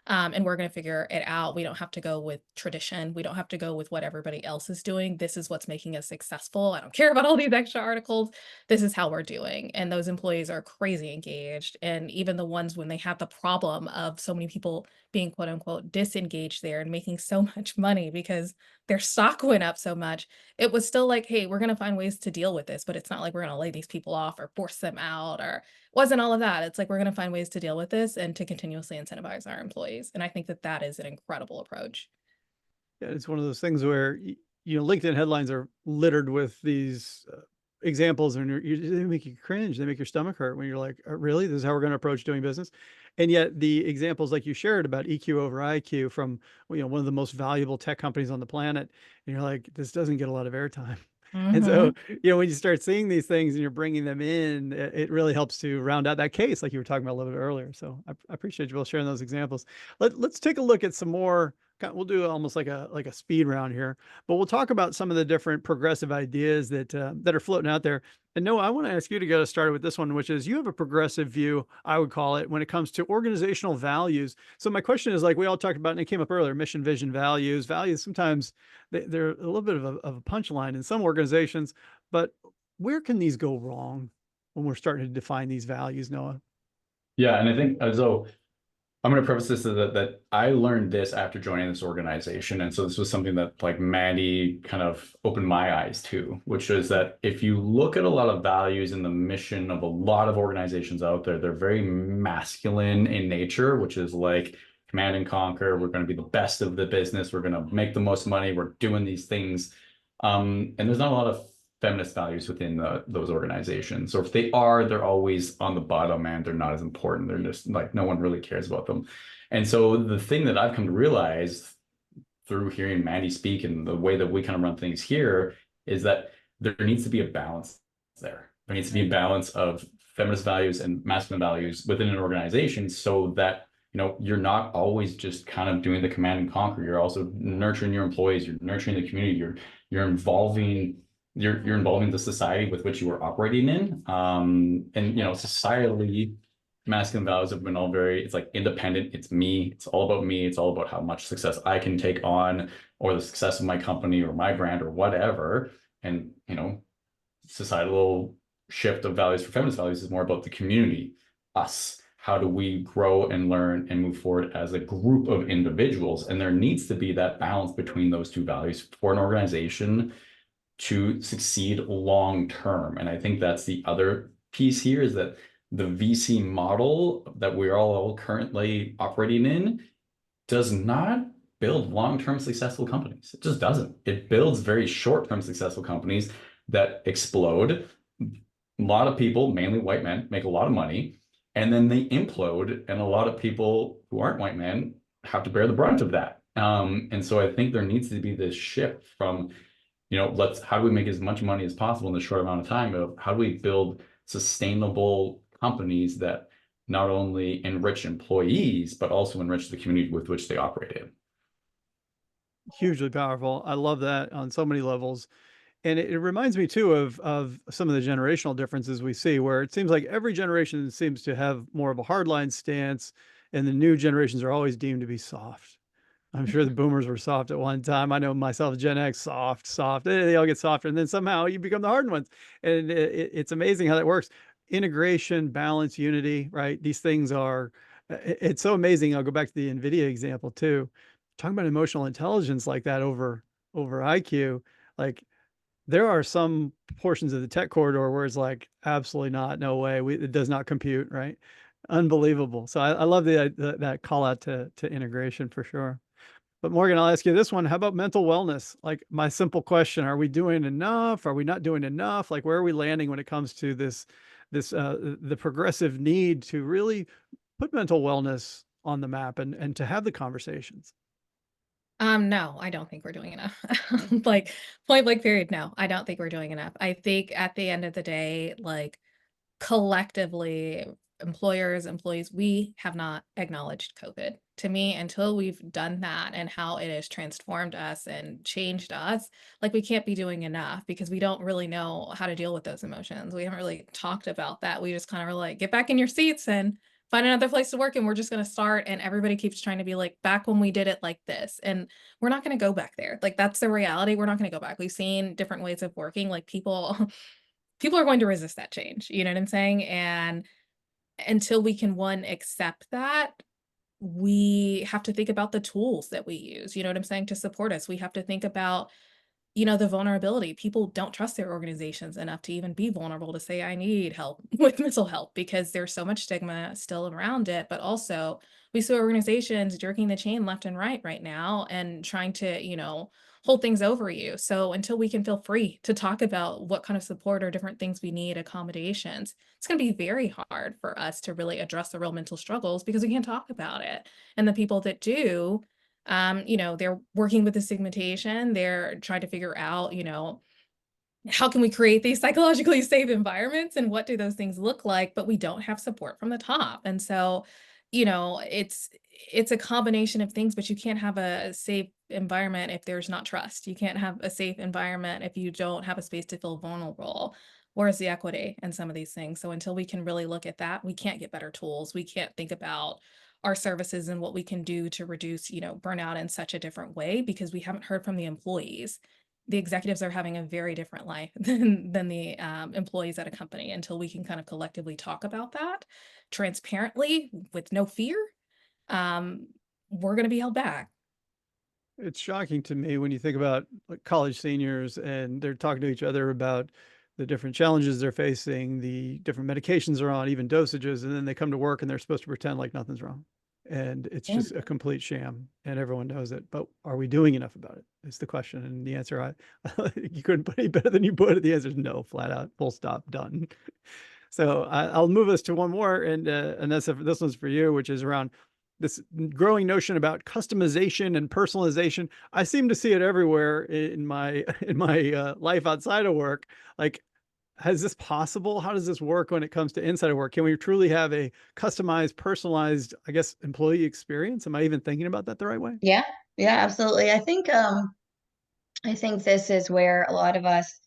And we're going to figure it out. We don't have to go with tradition. We don't have to go with what everybody else is doing. This is what's making us successful. I don't care about all these extra articles. This is how we're doing. And those employees are crazy engaged. And even the ones when they have the problem of so many people being quote unquote disengaged there and making so much money because their stock went up so much, it was still like, hey, we're going to find ways to deal with this, but it's not like we're going to lay these people off or force them out or wasn't all of that. It's like, we're going to find ways to deal with this and to continuously incentivize our employees. And I think that that is an incredible approach. Yeah, it's one of those things where, LinkedIn headlines are littered with these examples, and they make you cringe. They make your stomach hurt when you're like, really? This is how we're going to approach doing business? And yet the examples like you shared about EQ over IQ from, one of the most valuable tech companies on the planet, and you're like, this doesn't get a lot of airtime. And so, when you start seeing these things and you're bringing them in, it really helps to round out that case, like you were talking about a little bit earlier. So I appreciate you both sharing those examples. Let's take a look at some more. We'll do almost like a speed round here, but we'll talk about some of the different progressive ideas that are floating out there. And Noah, I want to ask you to get us started with this one, which is you have a progressive view, I would call it, when it comes to organizational values. So my question is, like we all talked about, and it came up earlier, mission, vision, values. Values sometimes they're a little bit of a punchline in some organizations, but where can these go wrong when we're starting to define these values, Noah? Yeah, and I think so. I'm going to preface this that I learned this after joining this organization. And so this was something that like Maddie kind of opened my eyes to, which is that if you look at a lot of values in the mission of a lot of organizations out there, they're very masculine in nature, which is like command and conquer. We're going to be the best of the business. We're going to make the most money. We're doing these things. And there's not a lot of feminist values within those organizations. Or if they are, they're always on the bottom and they're not as important. They're just like, no one really cares about them. And so the thing that I've come to realize through hearing Mandy speak and the way that we kind of run things here is that there needs to be a balance there. There needs to be a balance of feminist values and masculine values within an organization so that you're not always just kind of doing the command and conquer. You're also nurturing your employees, you're nurturing the community, you're involving the society with which you are operating in. And societally, masculine values have been all it's like independent. It's me. It's all about me. It's all about how much success I can take on, or the success of my company or my brand or whatever. And societal shift of values for feminist values is more about the community, us. How do we grow and learn and move forward as a group of individuals? And there needs to be that balance between those two values for an organization to succeed long term. And I think that's the other piece here, is that the VC model that we're all currently operating in does not build long-term successful companies. It just doesn't. It builds very short-term successful companies that explode. A lot of people, mainly white men, make a lot of money, and then they implode, and a lot of people who aren't white men have to bear the brunt of that. And so I think there needs to be this shift from how do we make as much money as possible in the short amount of time, of how do we build sustainable companies that not only enrich employees, but also enrich the community with which they operate in. Hugely powerful. I love that on so many levels. And it reminds me too of some of the generational differences we see, where it seems like every generation seems to have more of a hardline stance, and the new generations are always deemed to be soft. I'm sure the boomers were soft at one time. I know myself, Gen X, soft. They all get softer. And then somehow you become the hard ones. And it's amazing how that works. Integration, balance, unity, right? These things are, it's so amazing. I'll go back to the NVIDIA example too. Talking about emotional intelligence like that over IQ, like there are some portions of the tech corridor where it's like, absolutely not, no way. It does not compute, right? Unbelievable. So I love that call out to integration for sure. But Morgan, I'll ask you this one. How about mental wellness? Like my simple question, are we doing enough? Are we not doing enough? Like where are we landing when it comes to the progressive need to really put mental wellness on the map and to have the conversations? No, I don't think we're doing enough. Like, point blank period, no, I don't think we're doing enough. I think at the end of the day, like, collectively, employers, employees, we have not acknowledged COVID. To me, until we've done that and how it has transformed us and changed us, like, we can't be doing enough because we don't really know how to deal with those emotions. We haven't really talked about that. We just kind of are like, "Get back in your seats and find another place to work, and we're just gonna start," and everybody keeps trying to be like, "Back when we did it like this," and we're not gonna go back there. Like, that's the reality. We're not gonna go back. We've seen different ways of working, like, people people are going to resist that change, you know what I'm saying? And until we can, one, accept that, we have to think about the tools that we use, you know what I'm saying, to support us. We have to think about, the vulnerability. People don't trust their organizations enough to even be vulnerable to say, I need help with mental health because there's so much stigma still around it. But also, we see organizations jerking the chain left and right now and trying to, hold things over you. So until we can feel free to talk about what kind of support or different things we need, accommodations, it's going to be very hard for us to really address the real mental struggles because we can't talk about it. And the people that do, they're working with the stigmatization. They're trying to figure out, how can we create these psychologically safe environments and what do those things look like? But we don't have support from the top. And so, it's a combination of things, but you can't have a safe environment if there's not trust. You can't have a safe environment if you don't have a space to feel vulnerable. Where's the equity in some of these things? So until we can really look at that, we can't get better tools. We can't think about our services and what we can do to reduce, burnout in such a different way because we haven't heard from the employees. The executives are having a very different life than the employees at a company until we can kind of collectively talk about that transparently with no fear. Um, we're going to be held back. It's shocking to me when you think about like college seniors and they're talking to each other about the different challenges they're facing, the different medications they're on, even dosages, and then they come to work and they're supposed to pretend like nothing's wrong. And it's Yeah. just a complete sham and everyone knows it. But are we doing enough about it? Is the question. And the answer, you couldn't put any better than you put it. The answer is no, flat out, full stop, done. So I'll move us to one more. And this one's for you, which is around this growing notion about customization and personalization. I seem to see it everywhere in my life outside of work. Like, is this possible? How does this work when it comes to inside of work? Can we truly have a customized, personalized, I guess, employee experience? Am I even thinking about that the right way? Yeah, yeah, absolutely. I think this is where a lot of us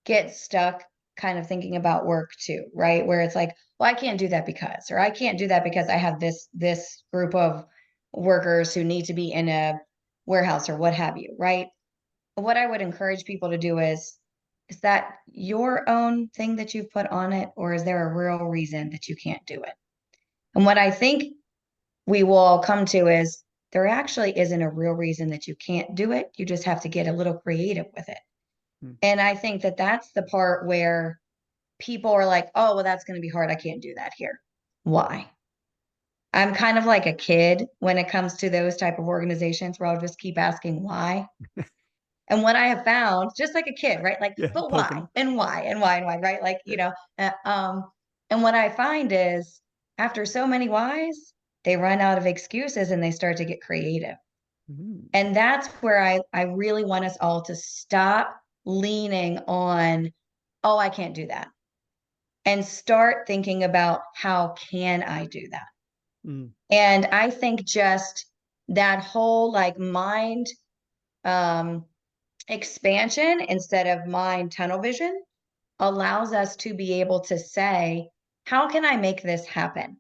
get stuck kind of thinking about work too, right? Where it's like, well, I can't do that because, or I can't do that because I have this group of workers who need to be in a warehouse or what have you, right? What I would encourage people to do is that your own thing that you've put on it, or is there a real reason that you can't do it? And what I think we will all come to is there actually isn't a real reason that you can't do it. You just have to get a little creative with it. Hmm. And I think that that's the part where people are like, oh, well, that's going to be hard. I can't do that here. Why? I'm kind of like a kid when it comes to those type of organizations where I'll just keep asking why. And what I have found, just like a kid, right? Like, Yeah, but poking why? them. And why? And why? And why? Right? Like, Yeah. And what I find is after so many whys, they run out of excuses and they start to get creative. Mhm. And that's where I really want us all to stop leaning on, oh, I can't do that. And start thinking about how can I do that? Mm. And I think just that whole like mind um, expansion instead of mind tunnel vision allows us to be able to say, how can I make this happen?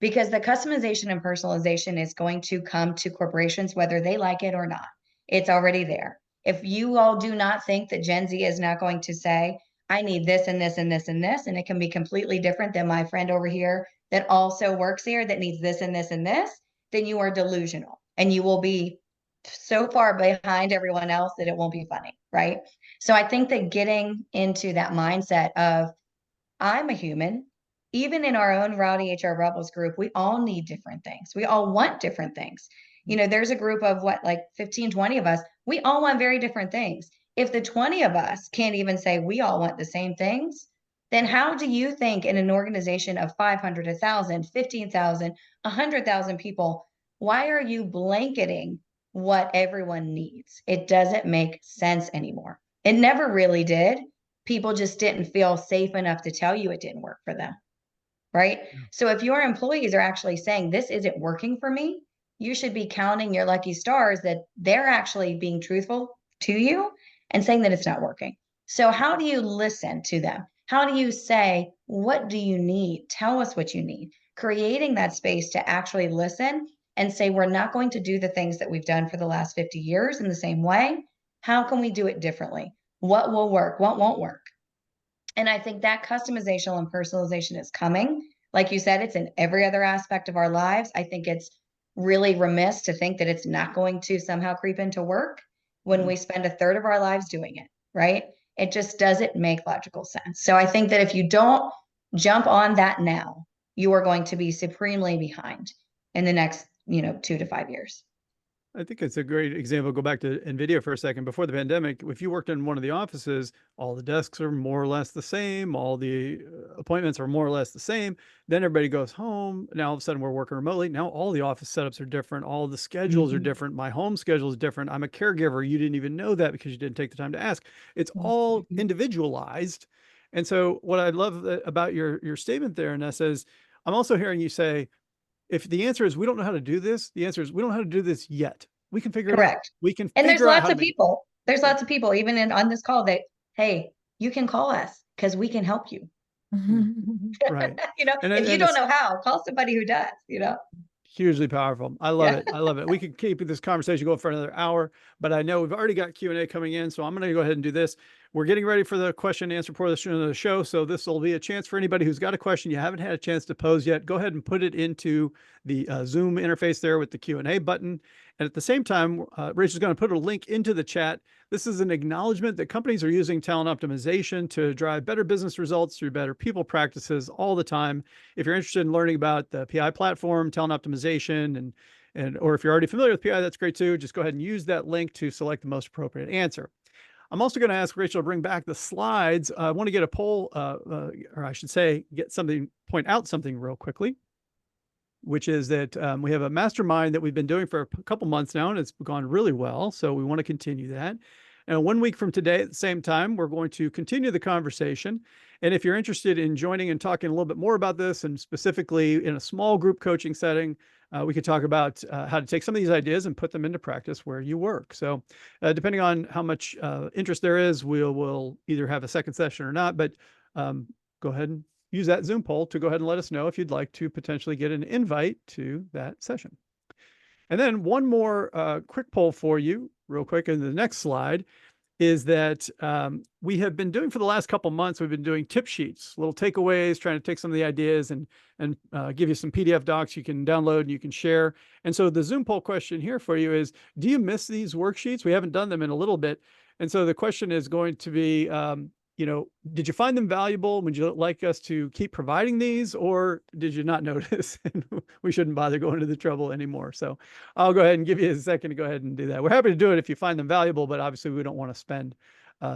Because the customization and personalization is going to come to corporations whether they like it or not. It's already there. If you all do not think that Gen Z is not going to say, I need this and this and this and this, and it can be completely different than my friend over here that also works here that needs this and this and this, then you are delusional and you will be so far behind everyone else that it won't be funny, right? So I think that getting into that mindset of I'm a human. Even in our own Rowdy HR Rebels group, we all need different things. We all want different things. You know, there's a group of like 15, 20 of us. We all want very different things. If the 20 of us can't even say we all want the same things, then how do you think in an organization of 500, 1,000, 15,000, 100,000 people, why are you blanketing what everyone needs? It doesn't make sense anymore. It never really did. People just didn't feel safe enough to tell you it didn't work for them, right? Yeah. So if your employees are actually saying, this isn't working for me, you should be counting your lucky stars that they're actually being truthful to you and saying that it's not working. So how do you listen to them? How do you say, what do you need? Tell us what you need. Creating that space to actually listen and say, we're not going to do the things that we've done for the last 50 years in the same way. How can we do it differently? What will work? What won't work? And I think that customization and personalization is coming. Like you said, it's in every other aspect of our lives. I think it's really remiss to think that it's not going to somehow creep into work when we spend a third of our lives doing it, right? It just doesn't make logical sense. So I think that if you don't jump on that now, you are going to be supremely behind in the next, 2 to 5 years. I think it's a great example. Go back to NVIDIA for a second. Before the pandemic, if you worked in one of the offices, all the desks are more or less the same. All the appointments are more or less the same. Then everybody goes home. Now all of a sudden we're working remotely. Now all the office setups are different. All the schedules are different. My home schedule is different. I'm a caregiver. You didn't even know that because you didn't take the time to ask. It's all individualized. And so what I love about your statement there, Nessa, is I'm also hearing you say, if the answer is we don't know how to do this, the answer is we don't know how to do this yet. We can figure it out. Correct. We can And there's figure out lots how of to make people. There's lots of people, even on this call, that, hey, you can call us because we can help you. right. If you don't know how, call somebody who does, Hugely powerful. I love Yeah. it. I love it. We could keep this conversation going for another hour, but I know we've already got Q&A coming in, so I'm going to go ahead and do this. We're getting ready for the question and answer portion of the show, so this will be a chance for anybody who's got a question you haven't had a chance to pose yet. Go ahead and put it into the Zoom interface there with the Q&A button. And at the same time, Rachel's going to put a link into the chat. This is an acknowledgement that companies are using talent optimization to drive better business results through better people practices all the time. If you're interested in learning about the PI platform, talent optimization, or if you're already familiar with PI, that's great too. Just go ahead and use that link to select the most appropriate answer. I'm also going to ask Rachel to bring back the slides. I want to get a poll, or I should say, point out something real quickly, which is that we have a mastermind that we've been doing for a couple months now, and it's gone really well. So we want to continue that. And 1 week from today at the same time, we're going to continue the conversation. And if you're interested in joining and talking a little bit more about this, and specifically in a small group coaching setting, we could talk about how to take some of these ideas and put them into practice where you work. So depending on how much interest there is, we'll either have a second session or not, but go ahead and use that Zoom poll to go ahead and let us know if you'd like to potentially get an invite to that session. And then one more quick poll for you real quick in the next slide is that we have been doing for the last couple months, we've been doing tip sheets, little takeaways, trying to take some of the ideas and give you some PDF docs you can download and you can share. And so the Zoom poll question here for you is, do you miss these worksheets? We haven't done them in a little bit. And so the question is going to be, did you find them valuable? Would you like us to keep providing these, or did you not notice? And we shouldn't bother going to the trouble anymore. So I'll go ahead and give you a second to go ahead and do that. We're happy to do it if you find them valuable, but obviously we don't want to spend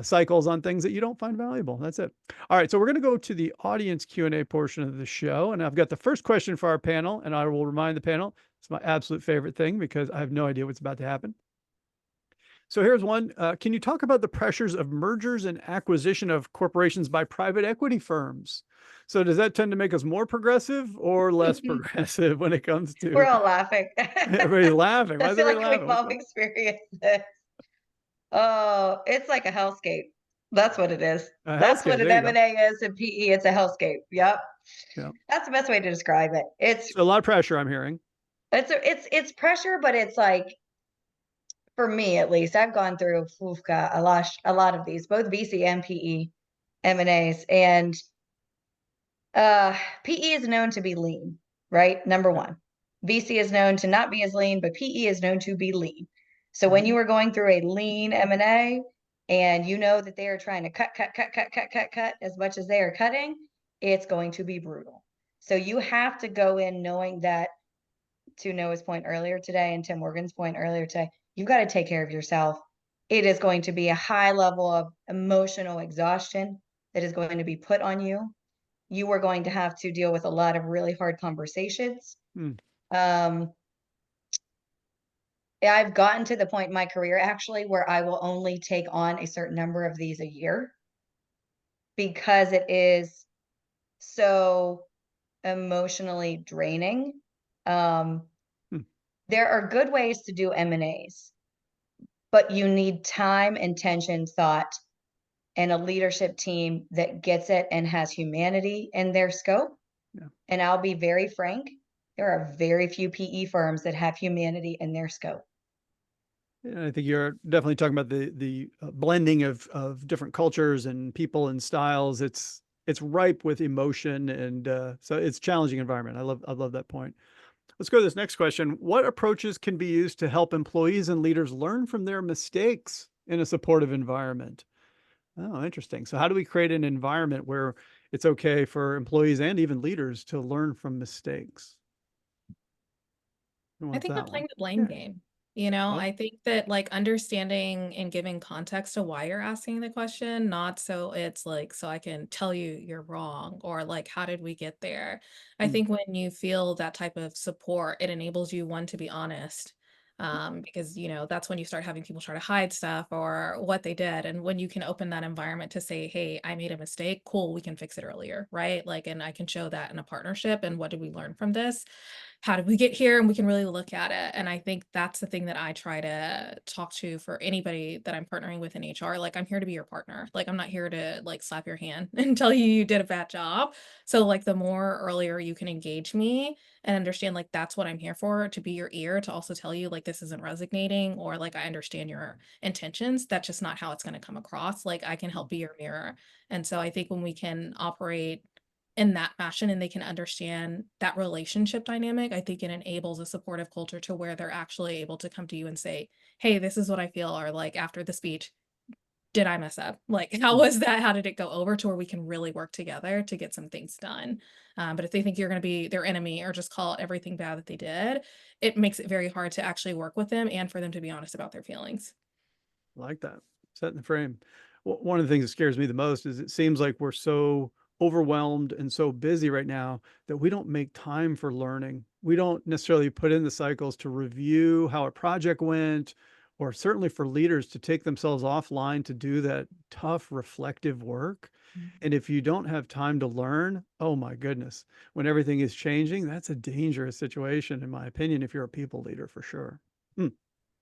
cycles on things that you don't find valuable. That's it. All right. So we're going to go to the audience Q&A portion of the show. And I've got the first question for our panel, and I will remind the panel, it's my absolute favorite thing because I have no idea what's about to happen. So here's one. Can you talk about the pressures of mergers and acquisition of corporations by private equity firms? So does that tend to make us more progressive or less progressive when it comes to? We're all laughing. Everybody's laughing. Why I is feel like everybody we've laughing? all experienced this. Oh, it's like a hellscape. That's what it is. That's what an M&A is in PE. It's a hellscape. Yep. That's the best way to describe it. It's a lot of pressure, I'm hearing. It's pressure, but it's like, for me at least, I've gone through a lot of these, both VC and PE M&As, and PE is known to be lean, right? Number one. VC is known to not be as lean, but PE is known to be lean. So when you are going through a lean M&A and you know that they are trying to cut as much as they are cutting, it's going to be brutal. So you have to go in knowing that to Noah's point earlier today and Tim Morgan's point earlier today, you've got to take care of yourself. It is going to be a high level of emotional exhaustion that is going to be put on you. You are going to have to deal with a lot of really hard conversations. Um, I've gotten to the point in my career actually where I will only take on a certain number of these a year because it is so emotionally draining. There are good ways to do M&As, but you need time, intention, thought, and a leadership team that gets it and has humanity in their scope. Yeah. And I'll be very frank, there are very few PE firms that have humanity in their scope. And I think you're definitely talking about the blending of different cultures and people and styles. It's ripe with emotion, and so it's a challenging environment. I love that point. Let's go to this next question. What approaches can be used to help employees and leaders learn from their mistakes in a supportive environment? Oh, interesting. So how do we create an environment where it's okay for employees and even leaders to learn from mistakes? I think that I'm playing one? the blame game. You know, Oh. I think that like understanding and giving context to why you're asking the question, not so it's like, so I can tell you you're wrong or like, how did we get there? I think when you feel that type of support, it enables you, one, to be honest. Because, you know, that's when you start having people try to hide stuff or what they did. And when you can open that environment to say, hey, I made a mistake, cool, we can fix it earlier, right? Like, and I can show that in a partnership. And what did we learn from this? How did we get here? And we can really look at it. And I think that's the thing that I try to talk to for anybody that I'm partnering with in HR. Like, I'm here to be your partner. Like, I'm not here to like slap your hand and tell you you did a bad job. So like the more earlier you can engage me and understand like that's what I'm here for, to be your ear, to also tell you like this isn't resonating or like I understand your intentions. That's just not how it's going to come across. Like I can help be your mirror. And so I think when we can operate in that fashion and they can understand that relationship dynamic, I think it enables a supportive culture to where they're actually able to come to you and say, hey, this is what I feel, or like after the speech, did I mess up? Like, how was that? How did it go over, to where we can really work together to get some things done. But if they think you're going to be their enemy or just call it everything bad that they did, it makes it very hard to actually work with them and for them to be honest about their feelings. I like that. Setting the frame. One of the things that scares me the most is it seems like we're so overwhelmed and so busy right now that we don't make time for learning. We don't necessarily put in the cycles to review how a project went, or certainly for leaders to take themselves offline to do that tough, reflective work. And if you don't have time to learn, oh my goodness, when everything is changing, that's a dangerous situation, in my opinion, if you're a people leader, for sure.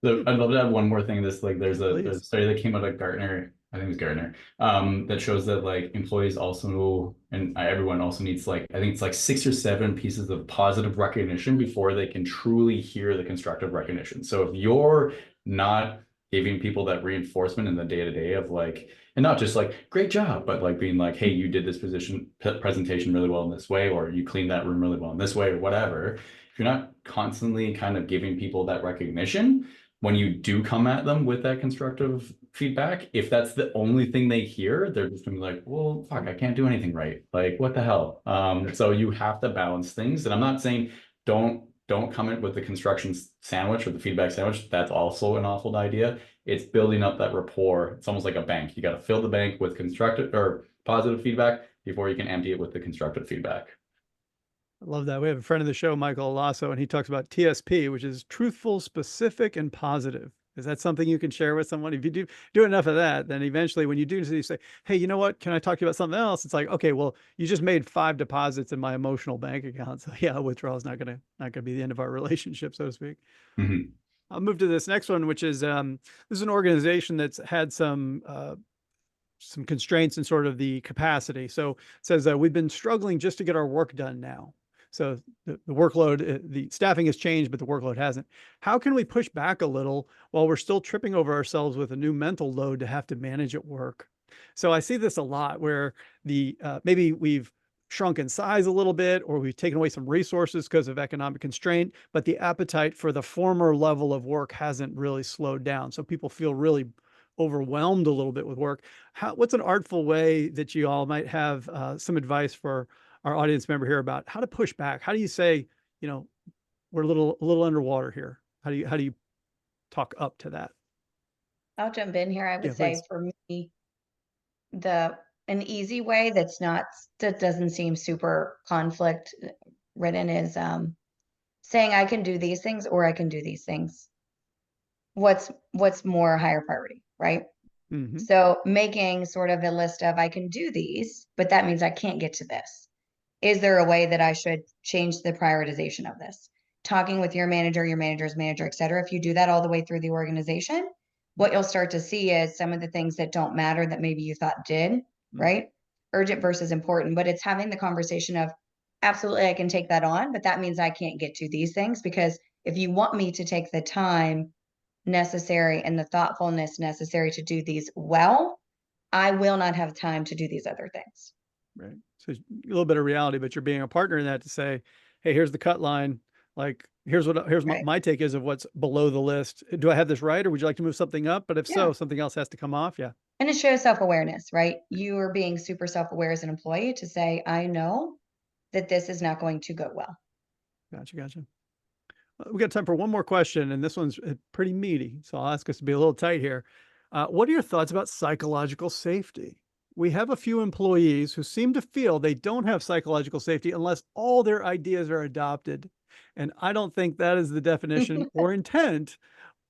So I'd love to add one more thing. This like there's a Please. study that came out of Gartner, I think it was Gartner, that shows that like employees also and everyone also needs like I think it's like 6 or 7 pieces of positive recognition before they can truly hear the constructive recognition. So if you're not giving people that reinforcement in the day-to-day of like, and not just like great job, but like being like, hey, you did this presentation really well in this way, or you cleaned that room really well in this way, or whatever. If you're not constantly kind of giving people that recognition, when you do come at them with that constructive feedback, if that's the only thing they hear, they're just gonna be like, well, fuck, I can't do anything right. Like, what the hell? So you have to balance things. And I'm not saying don't come in with the construction sandwich or the feedback sandwich. That's also an awful idea. It's building up that rapport. It's almost like a bank. You got to fill the bank with constructive or positive feedback before you can empty it with the constructive feedback. I love that. We have a friend of the show, Michael Alasso, and he talks about TSP, which is truthful, specific, and positive. Is that something you can share with someone? If you do enough of that, then eventually when you do, you say, hey, you know what? Can I talk to you about something else? It's like, okay, well, you just made 5 deposits in my emotional bank account. So yeah, withdrawal is not gonna be the end of our relationship, so to speak. Mm-hmm. I'll move to this next one, which is this is an organization that's had some constraints in sort of the capacity. So it says we've been struggling just to get our work done now. So the workload, the staffing has changed, but the workload hasn't. How can we push back a little while we're still tripping over ourselves with a new mental load to have to manage at work? So I see this a lot where the maybe we've shrunk in size a little bit, or we've taken away some resources because of economic constraint, but the appetite for the former level of work hasn't really slowed down. So people feel really overwhelmed a little bit with work. What's an artful way that you all might have some advice for our audience member here about how to push back? How do you say, you know, we're a little underwater here. How do you talk up to that? I'll jump in here. I Yeah, would say please. for me, an easy way that doesn't seem super conflict ridden is saying I can do these things or I can do these things. What's more higher priority, right? Mm-hmm. So making sort of a list of I can do these, but that means I can't get to this. Is there a way that I should change the prioritization of this? Talking with your manager, your manager's manager, et cetera. If you do that all the way through the organization, what you'll start to see is some of the things that don't matter that maybe you thought did, right? Urgent versus important, but it's having the conversation of absolutely I can take that on, but that means I can't get to these things because if you want me to take the time necessary and the thoughtfulness necessary to do these well, I will not have time to do these other things. Right. So a little bit of reality, but you're being a partner in that to say, hey, here's the cut line. Like, here's Right. my take is of what's below the list. Do I have this right? Or would you like to move something up? But if Yeah. so, something else has to come off. Yeah. And it shows self-awareness, right? You are being super self-aware as an employee to say, I know that this is not going to go well. Gotcha. We got time for one more question, and this one's pretty meaty. So I'll ask us to be a little tight here. What are your thoughts about psychological safety? We have a few employees who seem to feel they don't have psychological safety unless all their ideas are adopted. And I don't think that is the definition or intent.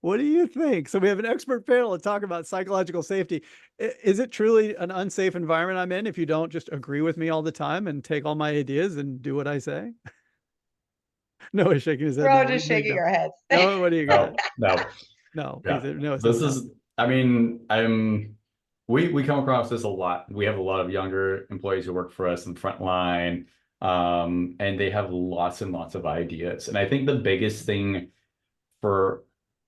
What do you think? So we have an expert panel to talk about psychological safety. Is it truly an unsafe environment I'm in if you don't just agree with me all the time and take all my ideas and do what I say? Noah's shaking his head. We're all No. just What do you shaking think, our heads. no, what do you got? No. No, Yeah. no. It This says is, I mean, we come across this a lot. We have a lot of younger employees who work for us in the front line, and they have lots and lots of ideas. And I think the biggest thing for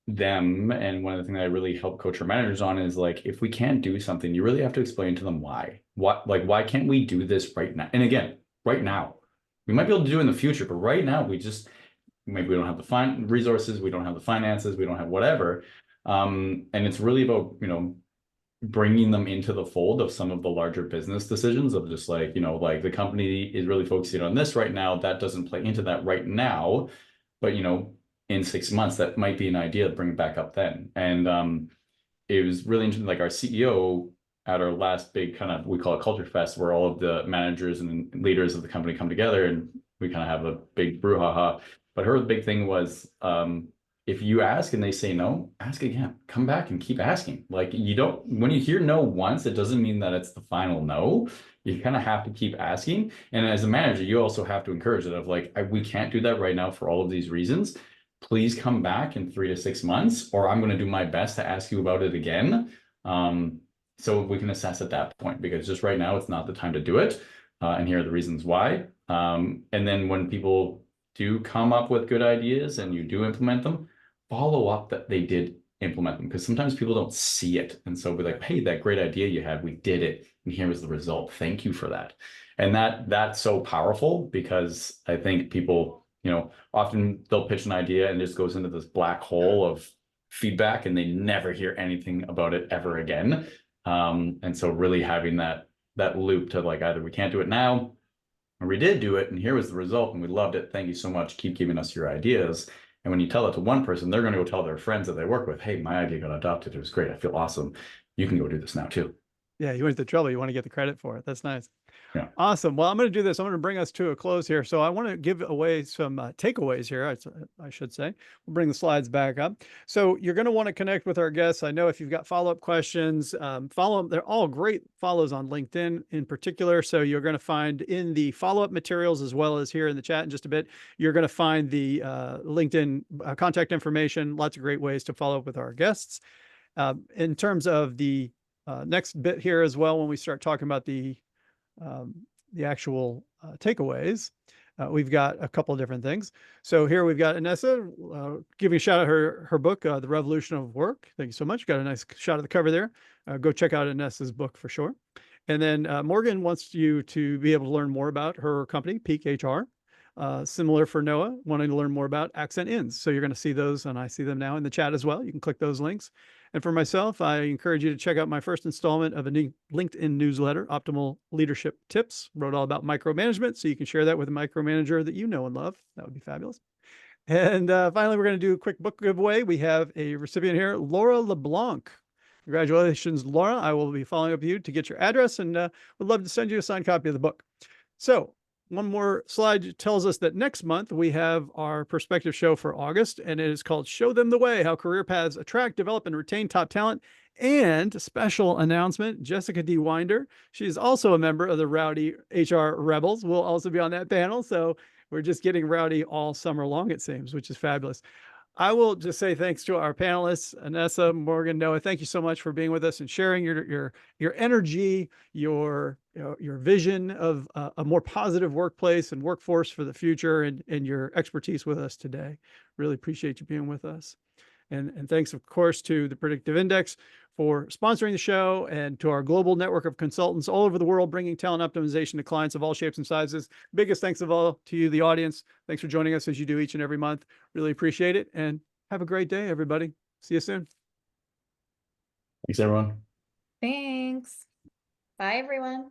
them, and one of the things I really help coach our managers on is like, if we can't do something, you really have to explain to them why. Why can't we do this right now? And again, right now. We might be able to do it in the future, but right now maybe we don't have the resources, we don't have the finances, we don't have whatever. And it's really about, bringing them into the fold of some of the larger business decisions of just like, like the company is really focusing on this right now. That doesn't play into that right now, but in 6 months, that might be an idea to bring it back up then. And it was really interesting, like our CEO at our last big kind of, we call it Culture Fest, where all of the managers and leaders of the company come together and we kind of have a big brouhaha. But her big thing was, if you ask and they say no, ask again, come back and keep asking. Like when you hear no once, it doesn't mean that it's the final no. You kind of have to keep asking. And as a manager, you also have to encourage it of like, we can't do that right now for all of these reasons. Please come back in 3 to 6 months, or I'm going to do my best to ask you about it again. So we can assess at that point, because just right now, it's not the time to do it. And here are the reasons why. And then when people do come up with good ideas and you do implement them, follow up that they did implement them, because sometimes people don't see it. And so we're like, hey, that great idea you had, we did it. And here was the result. Thank you for that. And that's so powerful, because I think people, often they'll pitch an idea and it just goes into this black hole of feedback and they never hear anything about it ever again. And so really having that loop to like, either we can't do it now, or we did do it and here was the result and we loved it. Thank you so much. Keep giving us your ideas. And when you tell it to one person, they're going to go tell their friends that they work with, hey, my idea got adopted. It was great. I feel awesome. You can go do this now too. Yeah, you went to trouble. You want to get the credit for it. That's nice. Yeah. Awesome. Well, I'm going to do this. I'm going to bring us to a close here. So I want to give away some takeaways here, I should say. We'll bring the slides back up. So you're going to want to connect with our guests. I know if you've got follow-up questions, follow them. They're all great follows on LinkedIn in particular. So you're going to find in the follow-up materials, as well as here in the chat in just a bit, you're going to find the LinkedIn contact information. Lots of great ways to follow up with our guests. In terms of the next bit here as well, when we start talking about the actual takeaways, we've got a couple of different things. So here we've got Inessa giving a shout out her book, The Revolution of Work. Thank you so much. Got a nice shot of the cover there. Go check out Inessa's book for sure. And then Morgan wants you to be able to learn more about her company, Peak HR. Similar for Noah, wanting to learn more about Accent Ins. So you're going to see those, and I see them now in the chat as well. You can click those links. And for myself, I encourage you to check out my first installment of a new LinkedIn newsletter, Optimal Leadership Tips. Wrote all about micromanagement, so you can share that with a micromanager that you know and love. That would be fabulous. And finally, we're going to do a quick book giveaway. We have a recipient here, Laura LeBlanc. Congratulations, Laura. I will be following up with you to get your address and would love to send you a signed copy of the book. So one more slide tells us that next month we have our perspective show for August, and it is called Show Them the Way, How Career Paths Attract, Develop, and Retain Top Talent. And a special announcement, Jessica D. Winder. She is also a member of the Rowdy HR Rebels. Will also be on that panel. So we're just getting rowdy all summer long, it seems, which is fabulous. I will just say thanks to our panelists, Anessa, Morgan, Noah. Thank you so much for being with us and sharing your energy, your vision of a more positive workplace and workforce for the future, and your expertise with us today. Really appreciate you being with us. And thanks, of course, to the Predictive Index for sponsoring the show, and to our global network of consultants all over the world, bringing talent optimization to clients of all shapes and sizes. Biggest thanks of all to you, the audience. Thanks for joining us as you do each and every month. Really appreciate it. And have a great day, everybody. See you soon. Thanks, everyone. Thanks. Bye, everyone.